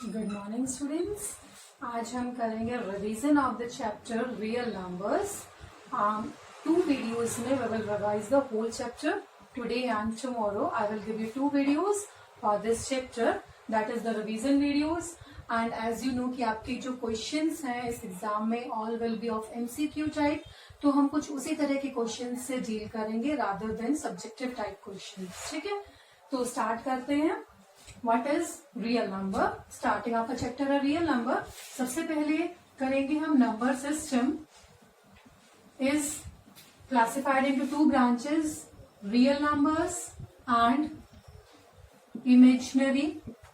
Good morning students. आज हम करेंगे revision of the chapter real numbers. 2 videos में we will revise the whole chapter. Today and tomorrow I will give you 2 videos for this chapter, that is the revision videos. And as you know कि आपके जो questions हैं इस exam में all will be of MCQ type, तो हम कुछ उसी तरह के questions से डील करेंगे rather than subjective type questions. ठीक है, तो स्टार्ट करते हैं। What is real number? Starting आपका चैप्टर है रियल नंबर। सबसे पहले करेंगे हम number system is classified into 2 branches, real numbers and imaginary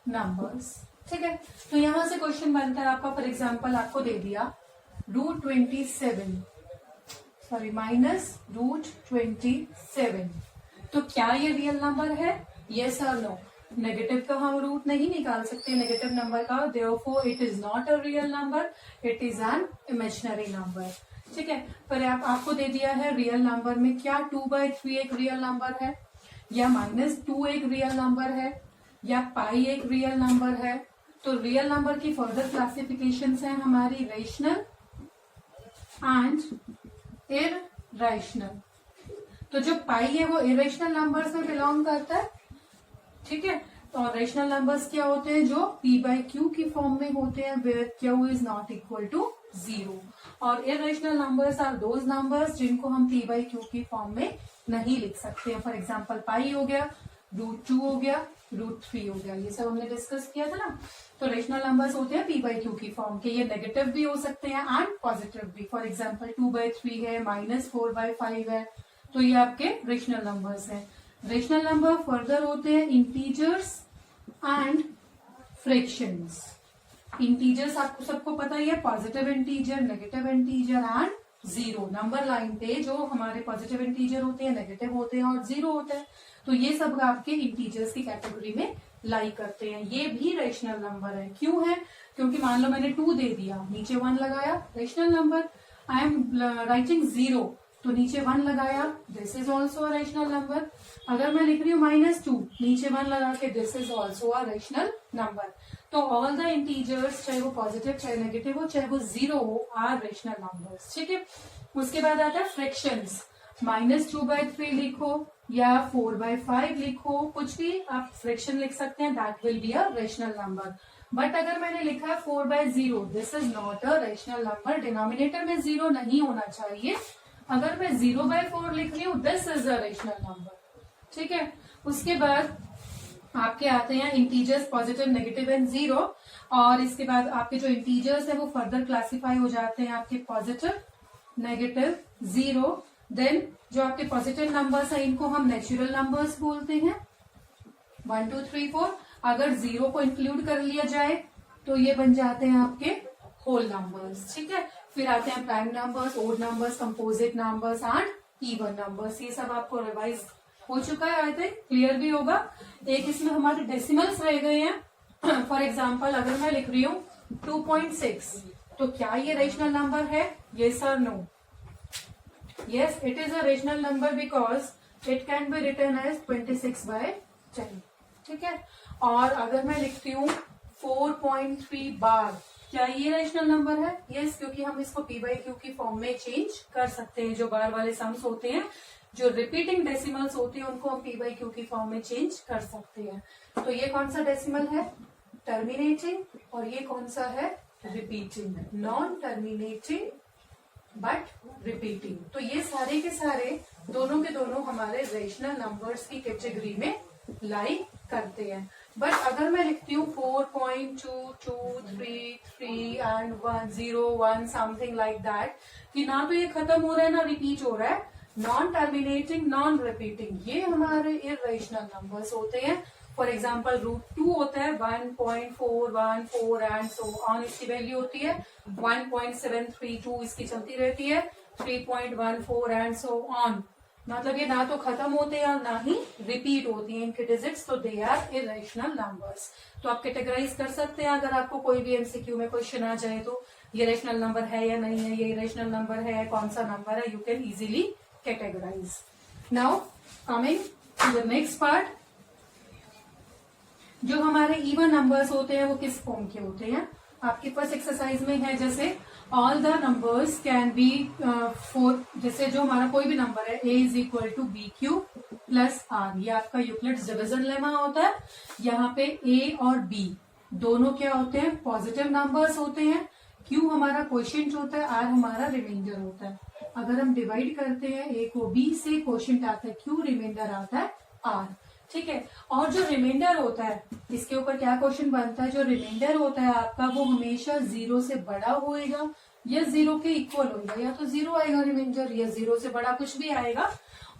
numbers. ठीक है, तो यहां से क्वेश्चन बनता है आपका। फॉर एग्जाम्पल आपको दे दिया -√27, तो क्या ये रियल नंबर है? यस और नो। नेगेटिव का हम रूट नहीं निकाल सकते नेगेटिव नंबर का, therefore it is not a real number, it is an imaginary number. ठीक है, पर आपको दे दिया है रियल नंबर में क्या 2/3 एक रियल नंबर है, या -2 एक रियल नंबर है, या पाई एक रियल नंबर है। तो रियल नंबर की फर्दर क्लासिफिकेशंस हैं हमारी रेशनल एंड इररेशनल। तो जो पाई है वो इरेशनल नंबर से बिलोंग करता है। ठीक है, तो रेशनल नंबर्स क्या होते हैं? जो p/q की फॉर्म में होते हैं where q is not equal to 0। और irrational numbers are those numbers जिनको हम p/q की फॉर्म में नहीं लिख सकते हैं। फॉर एग्जाम्पल पाई हो गया, √2 हो गया, √3 हो गया, ये सब हमने डिस्कस किया था ना। तो रेशनल नंबर्स होते हैं p/q की फॉर्म के। ये नेगेटिव भी हो सकते हैं एंड पॉजिटिव भी। फॉर एग्जाम्पल 2/3 है, -4/5 है, तो ये आपके रेशनल नंबर्स हैं। रेशनल नंबर फर्दर होते हैं इंटीजर्स एंड फ्रैक्शंस। इंटीजर्स आपको सबको पता ही है, positive integer, negative integer and zero. Number line पे जो हमारे पॉजिटिव इंटीजर होते हैं, नेगेटिव होते हैं और जीरो होते हैं, तो ये सब आपके इंटीजर्स की कैटेगरी में लाई करते हैं। ये भी रेशनल नंबर है। क्यों है? क्योंकि मान लो मैंने 2 दे दिया, नीचे 1 लगाया, rational number. I am writing 0, तो नीचे 1 लगाया, this is also a rational number. अगर मैं लिख रही हूँ -2, नीचे 1 लगा के, this is also a rational number. तो ऑल द इंटीजर्स, चाहे वो पॉजिटिव चाहे नेगेटिव हो चाहे वो 0 हो, आर रेशनल नंबर्स। ठीक है, उसके बाद आता है फ्रैक्शंस। -2/3 लिखो या 4/5 लिखो, कुछ भी आप फ्रैक्शन लिख सकते हैं, that will be a rational number. But अगर मैंने लिखा है 4/0, this is not a rational number. Denominator में 0 नहीं होना चाहिए। अगर मैं 0/4 लिख रही हूँ, this is a rational number. ठीक है, उसके बाद आपके आते हैं इंटीजर्स, पॉजिटिव, नेगेटिव एंड 0। और इसके बाद आपके जो इंटीजर्स है वो फर्दर क्लासिफाई हो जाते हैं आपके पॉजिटिव, नेगेटिव, 0। देन जो आपके पॉजिटिव नंबर्स है इनको हम नेचुरल नंबर्स बोलते हैं, 1 2 3 4। अगर 0 को इंक्लूड कर लिया जाए तो ये बन जाते हैं आपके होल नंबर्स। ठीक है, फिर आते हैं prime numbers, odd numbers, composite numbers and even numbers. ये सब आपको रिवाइज हो चुका है, आई थिंक क्लियर भी होगा। एक इसमें हमारे डेसिमल्स रह गए हैं। फॉर एग्जाम्पल अगर मैं लिख रही हूँ 2.6, तो क्या ये रेशनल नंबर है? येस और no? Yes, it is a rational number because it can be written as 26/10। ठीक है, और अगर मैं लिखती हूँ 4.3 बार, क्या ये रेशनल नंबर है? यस, क्योंकि हम इसको p/q की फॉर्म में चेंज कर सकते हैं। जो बार वाले सम्स होते हैं, जो रिपीटिंग डेसिमल्स होते हैं, उनको हम p/q की फॉर्म में चेंज कर सकते हैं। तो ये कौन सा डेसिमल है? टर्मिनेटिंग। और ये कौन सा है? Repeating. Non terminating but repeating. तो ये सारे के सारे दोनों के दोनों हमारे रेशनल नंबर्स की कैटेगरी में लाई करते हैं। बट अगर मैं लिखती हूँ 4.223 एंड 1 समथिंग लाइक दैट, कि ना तो ये खत्म हो रहा है ना रिपीट हो रहा है, नॉन टर्मिनेटिंग, नॉन रिपीटिंग, ये हमारे इरेशनल नंबर्स होते हैं। फॉर एग्जाम्पल √2 होता है 1.414 एंड सो ऑन। इसकी वैल्यू होती है 1.732, इसकी चलती रहती है 3.14 एंड सो ऑन। मतलब ये ना तो खत्म होते हैं और ना ही रिपीट होती हैं इनके डिजिट्स, तो दे आर इरेशनल नंबर्स। तो आप कैटेगराइज कर सकते हैं। अगर आपको कोई भी एमसीक्यू में क्वेश्चन आ जाए तो ये रेशनल नंबर है या नहीं है, ये इरेशनल नंबर है, कौन सा नंबर है, you can easily categorize. Now coming to the next part, जो हमारे इवन नंबर्स होते हैं वो किस फॉर्म के होते हैं, आपके पास एक्सरसाइज में है जैसे all the numbers can be four, जैसे जो हमारा कोई भी नंबर है a is equal to B Q plus R, ये आपका यूक्लिड्स डिवीजन लेमा होता है। यहाँ पे a और b दोनों क्या होते हैं, पॉजिटिव नंबर्स होते हैं, q हमारा क्वोशिएंट होता है, r हमारा रिमाइंडर होता है। अगर हम डिवाइड करते हैं a को b से, क्वोशिएंट आता है q, रिमाइंडर आता है r, ठीक है। और जो रिमाइंडर होता है, इसके ऊपर क्या क्वेश्चन बनता है, जो रिमाइंडर होता है आपका वो हमेशा 0 से बड़ा होएगा या 0 के इक्वल होएगा, या तो 0 आएगा रिमाइंडर या 0 से बड़ा कुछ भी आएगा,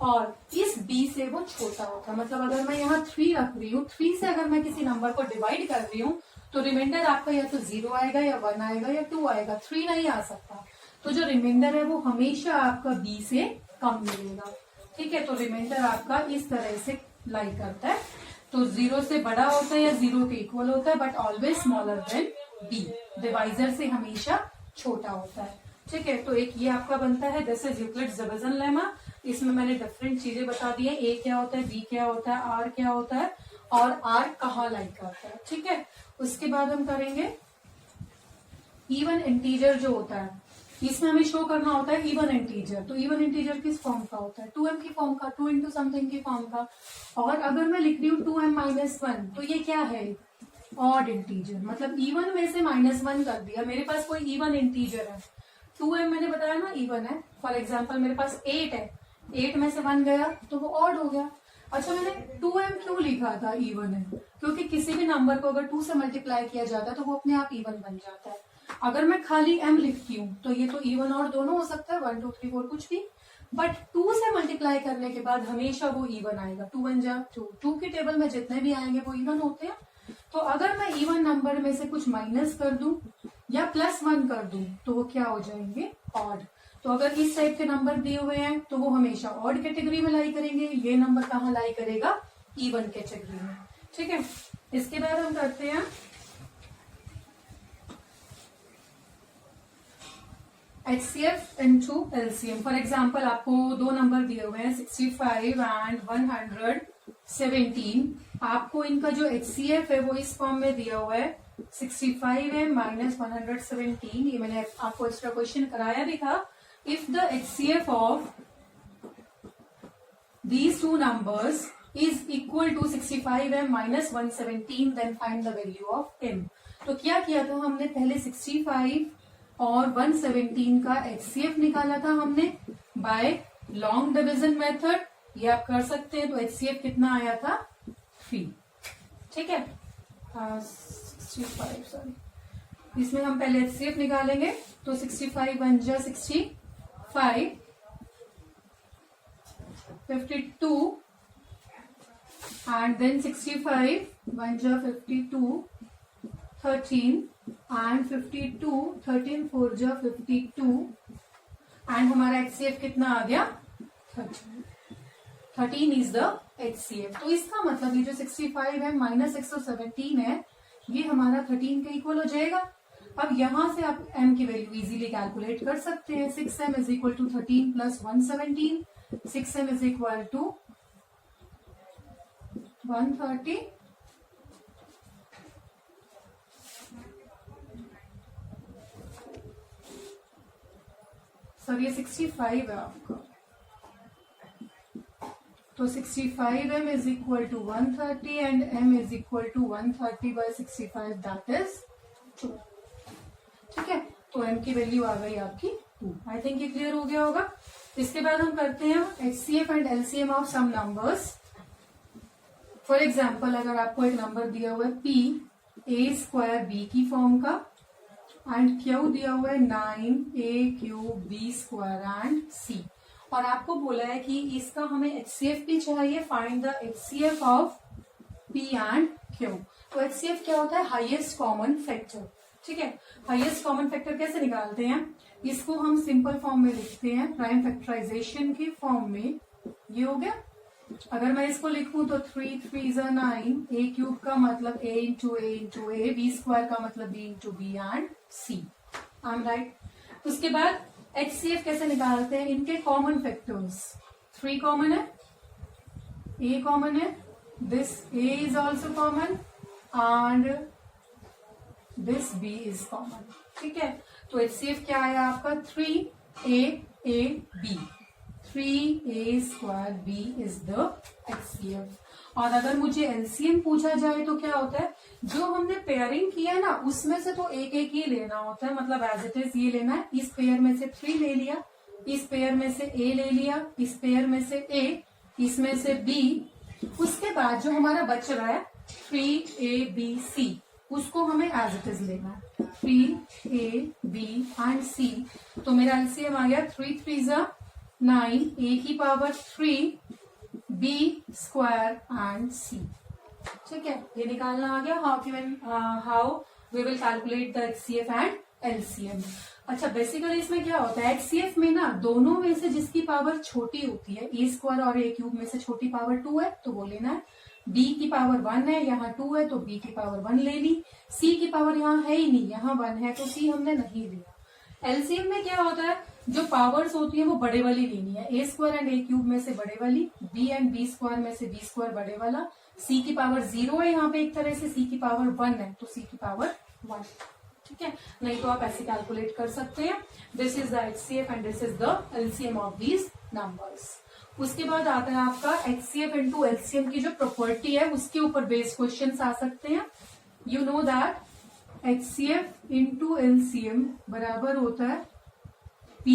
और इस b से वो छोटा होता है। मतलब अगर मैं यहाँ 3 रख रही हूँ, 3 से अगर मैं किसी नंबर को डिवाइड कर रही हूँ तो रिमाइंडर आपका या तो 0 आएगा या 1 आएगा या 2 आएगा, 3 नहीं आ सकता। तो जो रिमाइंडर है वो हमेशा आपका b से कम मिलेगा, ठीक है। तो रिमाइंडर आपका इस तरह से लाई करता है, तो 0 से बड़ा होता है या 0 के इक्वल होता है, but always smaller than b, divisor से हमेशा छोटा होता है, ठीक है। तो एक ये आपका बनता है this is Euclid's division lemma. इसमें मैंने डिफरेंट चीजें बता दी है, a क्या होता है, b क्या होता है, r क्या होता है और r कहाँ लाई करता है, ठीक है। उसके बाद हम करेंगे इवन इंटीजर जो होता है, इसमें हमें शो करना होता है इवन इंटीजर। तो इवन इंटीजर किस फॉर्म का होता है, 2m की फॉर्म का, 2 इंटू समथिंग की फॉर्म का। और अगर मैं लिख रही हूँ 2m-1, तो ये क्या है, ऑड इंटीजर, मतलब इवन में से -1 कर दिया। मेरे पास कोई इवन इंटीजर है, 2m मैंने बताया ना इवन है, फॉर एग्जाम्पल मेरे पास 8 है, 8 में से 1 गया तो वो ऑड हो गया। अच्छा, मैंने 2m क्यों लिखा था इवन है, क्योंकि किसी भी नंबर को अगर 2 से मल्टीप्लाई किया जाता है तो वो अपने आप इवन बन जाता है। अगर मैं खाली m लिखती हूँ तो ये तो इवन और दोनों हो सकता है, 1 2 3 4 कुछ भी, बट 2 से मल्टीप्लाई करने के बाद हमेशा वो इवन आएगा। 2 1 जा 2, 2 की टेबल में जितने भी आएंगे वो इवन होते हैं। तो अगर मैं इवन नंबर में से कुछ माइनस कर दूं या +1 कर दूं तो वो क्या हो जाएंगे, ऑड। तो अगर इस टाइप के नंबर दिए हुए हैं तो वो हमेशा ऑड कैटेगरी में लाई करेंगे, ये नंबर कहाँ लाई करेगा, इवन कैटेगरी में, ठीक है। इसके बाद हम करते हैं HCF into LCM। For example आपको दो नंबर दिए हुए हैं 65 एंड 117। आपको इनका जो HCF है वो इस फॉर्म में दिया हुआ है 65 है -117। ये मैंने आपको एक्स्ट्रा क्वेश्चन कराया भी था। If the HCF of these two numbers is equal to 65m minus 117, then find the value of m। तो क्या किया था हमने, पहले 65 और 117 का HCF निकाला था हमने बाय लॉन्ग डिवीजन मेथड, ये आप कर सकते हैं। तो HCF कितना आया था, 3, ठीक है। 65 सॉरी, इसमें हम पहले HCF निकालेंगे। तो 65 1 जा 65, 52 and then 65 1 जा 52, 13 and 52, 13 4 जा 52 and हमारा HCF कितना आ गया, 13 इज द HCF। तो इसका मतलब ये जो 65 है -117 है, ये हमारा 13 के इक्वल हो जाएगा। अब यहां से आप m की वैल्यू इजीली कैलकुलेट कर सकते हैं। 6m is equal to 13 plus 117, 6m is equal to 130 सर ये 65 है आपका, तो 65m is equal to 130 and m is equal to 130 by 65, that is 2, ठीक है। तो m की वैल्यू आ गई आपकी 2। आई थिंक ये क्लियर हो गया होगा। इसके बाद हम करते हैं HCF and LCM of some numbers. For example अगर आपको एक नंबर दिया हुआ है p a² b की फॉर्म का एंड Q दिया हुआ है 9a³ b² c, और आपको बोला है कि इसका हमें HCF भी चाहिए, find the HCF of p and Q। तो HCF क्या होता है, हाईएस्ट कॉमन फैक्टर, ठीक है। हाईएस्ट कॉमन फैक्टर कैसे निकालते हैं, इसको हम सिंपल फॉर्म में लिखते हैं, प्राइम फैक्टराइजेशन की फॉर्म में। ये हो गया। अगर मैं इसको लिखूं तो 3 3 जा 9, a³ का मतलब a इंटू a, b² का मतलब b into b and c। I am right. उसके बाद HCF कैसे निकालते हैं, इनके कॉमन फैक्टर्स। 3 कॉमन है, a कॉमन है, this a is also common and this b is common, ठीक है। तो HCF क्या आया आपका 3a square b is the HCF। और अगर मुझे LCM पूछा जाए तो क्या होता है, जो हमने पेयरिंग किया है ना उसमें से तो एक एक ही लेना होता है, मतलब एज इट इज ये लेना है। इस पेयर में से 3 ले लिया, इस पेयर में से A ले लिया, इस पेयर में से A, इसमें से B, उसके बाद जो हमारा बच रहा है 3ABC उसको हमें एज इट इज लेना है, 3AB एंड C। तो मेरा LCM आ गया 3 3 9, A की power 3 B square and C, ठीक है। ये निकालना आ गया how we will calculate the HCF and LCM। अच्छा, बेसिकली इसमें क्या होता है, HCF में ना दोनों में से जिसकी पावर छोटी होती है, A स्क्वायर और A क्यूब में से छोटी पावर 2 है तो वो लेना है। B की पावर 1 है, यहाँ 2 है तो B की पावर 1 ले ली। C की पावर यहाँ है ही नहीं, यहाँ 1 है तो C हमने नहीं लिया। LCM में क्या होता है, जो पावर्स होती है वो बड़े वाली लेनी है, A square and A cube में से बड़े वाली, B एंड B स्क्वायर में से B स्क्वायर बड़े वाला। C की पावर 0 है यहाँ पे एक तरह से, C की पावर 1 है तो C की पावर 1, ठीक है। नहीं तो आप ऐसे कैलकुलेट कर सकते हैं। This is the HCF and this is the LCM of these numbers. उसके बाद आता है आपका HCF इंटू LCM की जो प्रॉपर्टी है उसके ऊपर बेस्ड क्वेश्चन आ सकते हैं। You know that HCF into LCM बराबर होता है P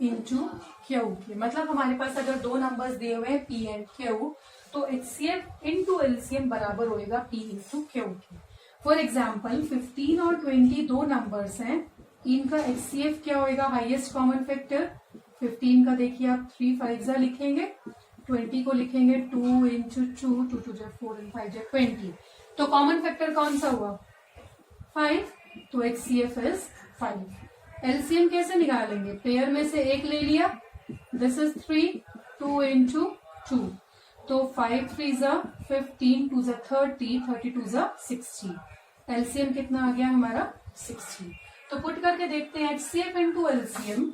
इंटू Q के, मतलब हमारे पास अगर दो नंबर्स दिए हुए हैं P एंड Q तो HCF इंटू LCM बराबर होएगा P इंटू Q के। फॉर एग्जाम्पल 15 और 20 दो नंबर्स हैं, इनका HCF क्या होएगा, हाईएस्ट कॉमन फैक्टर। 15 का देखिए आप 3 5 लिखेंगे, 20 को लिखेंगे 2 इंटू 2, 2 2 4 एंड 5 20। तो कॉमन फैक्टर कौन सा हुआ 5, तो HCF इज 5। LCM कैसे निकालेंगे, पेयर में से एक ले लिया, दिस इज 3, 2 इंटू 2, तो 5 3 15, 2 30, 32 60। LCM कितना आ गया हमारा 60। तो पुट करके देखते हैं HCF इंटू LCM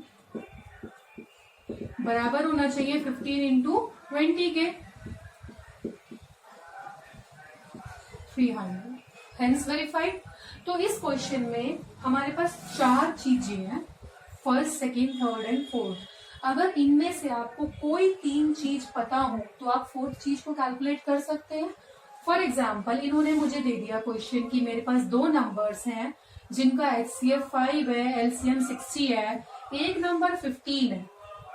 बराबर होना चाहिए 15 इंटू 20 के 300, हेंस वेरीफाइड। तो इस क्वेश्चन में हमारे पास 4 चीजें हैं, first second third and fourth. अगर इनमें से आपको कोई 3 चीज पता हो तो आप फोर्थ चीज को कैलकुलेट कर सकते हैं। फॉर एग्जाम्पल इन्होंने मुझे दे दिया क्वेश्चन कि मेरे पास दो नंबर्स हैं जिनका HCF 5 है, LCM 60 है, एक नंबर 15 है,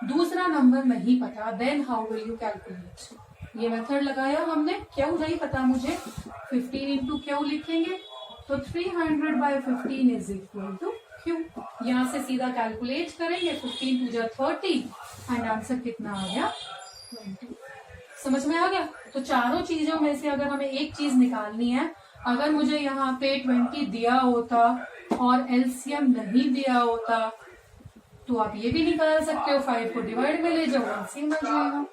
दूसरा नंबर नहीं पता, then how will you calculate. ये मेथड लगाया हमने, क्यू नहीं पता मुझे, 15 इंटू क्यू लिखेंगे तो 300 by 15 is equal to Q. यहां से सीधा कैलकुलेट करेंगे, 15 2 30 एंड आंसर कितना आ गया 20। समझ में आ गया। तो चारों चीजों में से अगर हमें एक चीज निकालनी है, अगर मुझे यहाँ पे 20 दिया होता और LCM नहीं दिया होता तो आप ये भी निकाल सकते हो, 5 को डिवाइड में ले जाओ, LCM आ जाएगा।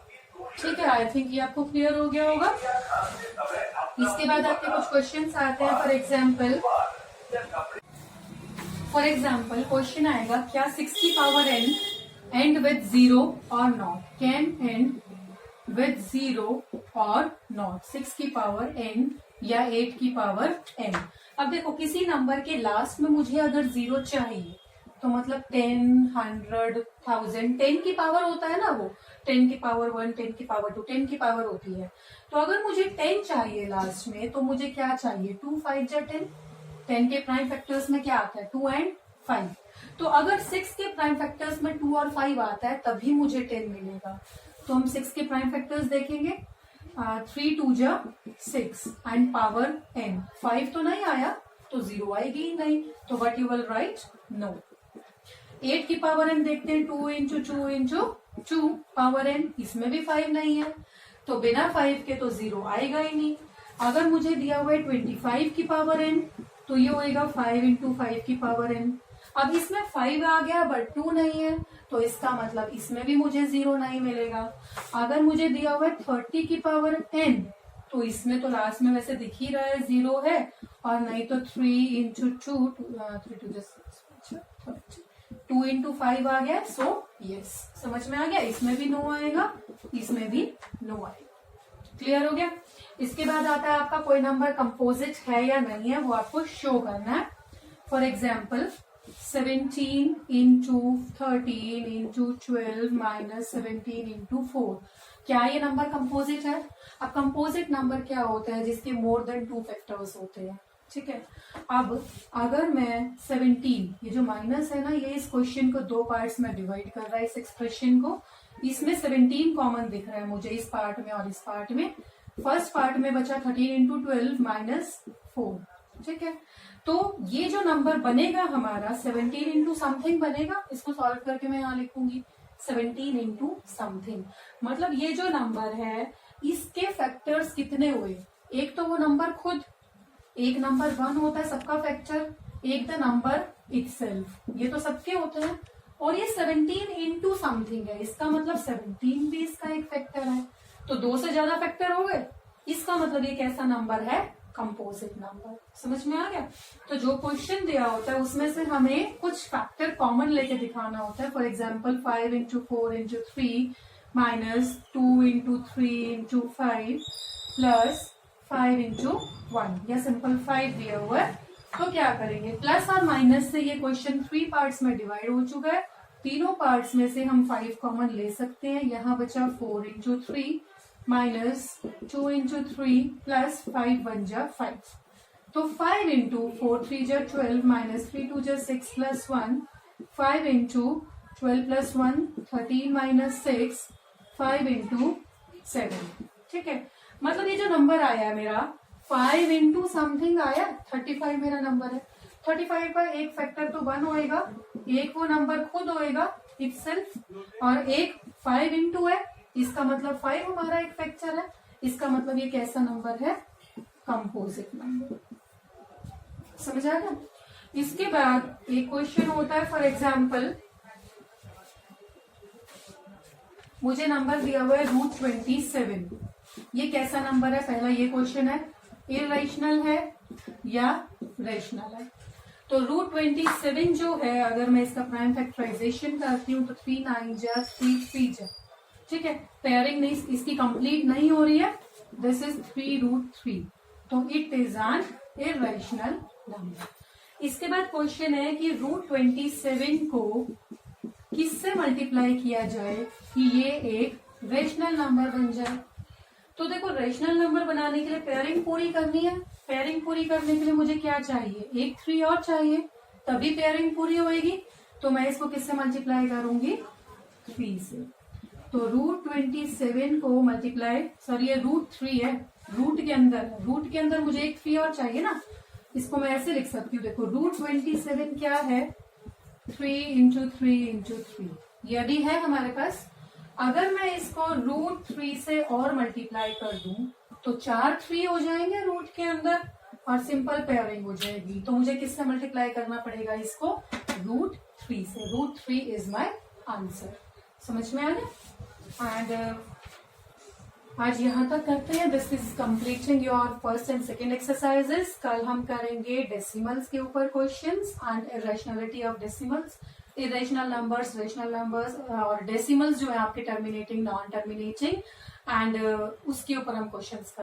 ठीक है, आई थिंक ये आपको क्लियर हो गया होगा। इसके बाद आपके कुछ क्वेश्चंस आते हैं। फॉर एग्जाम्पल क्वेश्चन आएगा, क्या 6 की पावर n एंड विद 0 और नॉट, कैन एंड विद 0 और नॉट, 6 की पावर n या 8 की पावर n। अब देखो किसी नंबर के लास्ट में मुझे अगर 0 चाहिए तो मतलब 10, 100, 1000, 10 की पावर होता है ना, वो 10 की पावर 1, 10 की पावर 2, 10 की पावर होती है। तो अगर मुझे 10 चाहिए लास्ट में तो मुझे क्या चाहिए, 2 5 जा 10। 10 के प्राइम फैक्टर्स में क्या आता है 2 एंड 5। तो अगर 6 के प्राइम फैक्टर्स में 2 और 5 आता है तभी मुझे 10 मिलेगा। तो हम 6 के प्राइम फैक्टर्स देखेंगे, 3 2 जा 6 एंड पावर n। 5 तो नहीं आया तो 0 आएगी ही नहीं, तो what you will write, no. 8 की पावर n देखते हैं, 2 इंटू 2 इंटू 2 पावर n, इसमें भी 5 नहीं है तो बिना 5 के तो 0 आएगा ही नहीं। अगर मुझे दिया हुआ है 25 की पावर n तो ये होएगा 5 इंटू 5 की पावर n। अब इसमें 5 आ गया बट 2 नहीं है तो इसका मतलब इसमें भी मुझे 0 नहीं मिलेगा। अगर मुझे दिया हुआ है 30 की पावर n तो इसमें तो लास्ट में वैसे दिख ही रहा है 0 है, और नहीं तो 3 इंटू 2, 2 इंटू 5 आ गया, सो यस। समझ में आ गया, इसमें भी नो आएगा, इसमें भी नो आएगा। क्लियर हो गया। इसके बाद आता है आपका कोई नंबर कंपोजिट है या नहीं है, वो आपको शो करना है। For example 17 into 13 into 12 minus 17 into 4, क्या ये नंबर कंपोजिट है? अब कंपोजिट नंबर क्या होता है? जिसके मोर देन 2 फैक्टर्स होते हैं, ठीक है। अब अगर मैं 17, ये जो माइनस है ना, ये इस क्वेश्चन को 2 पार्ट्स में डिवाइड कर रहा है, इस एक्सप्रेशन को। इसमें 17 कॉमन दिख रहा है मुझे इस पार्ट में और इस पार्ट में। फर्स्ट पार्ट में बचा 13 इंटू 12 माइनस 4, ठीक है। तो ये जो नंबर बनेगा हमारा 17 इंटू समथिंग बनेगा। इसको सॉल्व करके मैं यहाँ लिखूंगी 17 इंटू समथिंग। मतलब ये जो नंबर है इसके फैक्टर्स कितने हुए? एक तो वो नंबर खुद, एक नंबर 1 होता है सबका फैक्टर, एक द नंबर इटसेल्फ, ये तो सबके होते हैं। और ये 17 इंटू समथिंग है, इसका मतलब 17 भी इसका एक फैक्टर है। तो 2 से ज्यादा फैक्टर हो गए, इसका मतलब ये कैसा नंबर है? Composite number. समझ में आ गया। तो जो क्वेश्चन दिया होता है उसमें से हमें कुछ फैक्टर कॉमन लेके दिखाना होता है। For example 5 into 4 into 3 minus 2 into 3 into 5 plus 5 into 1, या सिंपल 5 दिया हुआ है। तो क्या करेंगे? प्लस और माइनस से ये क्वेश्चन 3 पार्ट्स में डिवाइड हो चुका है। तीनों पार्ट्स में से हम 5 कॉमन ले सकते हैं। यहाँ बचा 4 इंटू 3 माइनस 2 इंटू 3 प्लस 5 1 जा 5। तो 5 इंटू 4 3 जा 12 माइनस 3 2 जा 6 plus 1, 5 into 12 plus 1 13 minus 6, 5 into 7, ठीक है। मतलब ये जो नंबर आया है मेरा 5 इंटू समथिंग आया, 35 मेरा नंबर है। 35 का एक फैक्टर तो 1 होएगा, एक वो नंबर खुद होएगा इटसेल्फ, और एक 5 इंटू है, इसका मतलब 5 हमारा एक फैक्टर है। इसका मतलब ये कैसा नंबर है? Composite number. समझ आ गया। इसके बाद एक क्वेश्चन होता है, फॉर एग्जाम्पल मुझे नंबर दिया हुआ है √27। ये कैसा नंबर है? पहला ये क्वेश्चन है, इरेशनल है या रेशनल है? तो √27 जो है, अगर मैं इसका प्राइम फैक्टराइजेशन करती हूँ तो 3 9 जा 3 3 जा, ठीक है। पेयरिंग नहीं इसकी कंप्लीट नहीं हो रही है। दिस इज 3√3, तो it is an irrational number. इसके बाद क्वेश्चन है कि √27 को किससे मल्टीप्लाई किया जाए कि ये एक रेशनल नंबर बन जाए। तो देखो, रेशनल नंबर बनाने के लिए पेयरिंग पूरी करनी है। पेयरिंग पूरी करने के लिए मुझे क्या चाहिए? एक 3 और चाहिए, तभी पेयरिंग पूरी होएगी। तो मैं इसको किससे मल्टीप्लाई करूंगी? 3 से। तो √27 को मल्टीप्लाई, सॉरी ये √3 है, रूट के अंदर मुझे एक 3 और चाहिए ना। इसको मैं ऐसे लिख सकती हूँ, देखो √27 क्या है? 3 इंटू 3 इंटू 3, ये अभी है हमारे पास। अगर मैं इसको √3 से और मल्टीप्लाई कर दूं तो 4 3 हो जाएंगे रूट के अंदर, और सिंपल पेयरिंग हो जाएगी। तो मुझे किससे मल्टीप्लाई करना पड़ेगा इसको? √3 से। √3 इज माई आंसर। समझ में आ गया। एंड आज यहाँ तक करते हैं। This is completing your first and second exercises. कल हम करेंगे डेसिमल्स के ऊपर questions and irrationality of decimals, irrational numbers, rational numbers और डेसिमल्स जो है आपके टर्मिनेटिंग, नॉन टर्मिनेटिंग, एंड उसके ऊपर हम क्वेश्चंस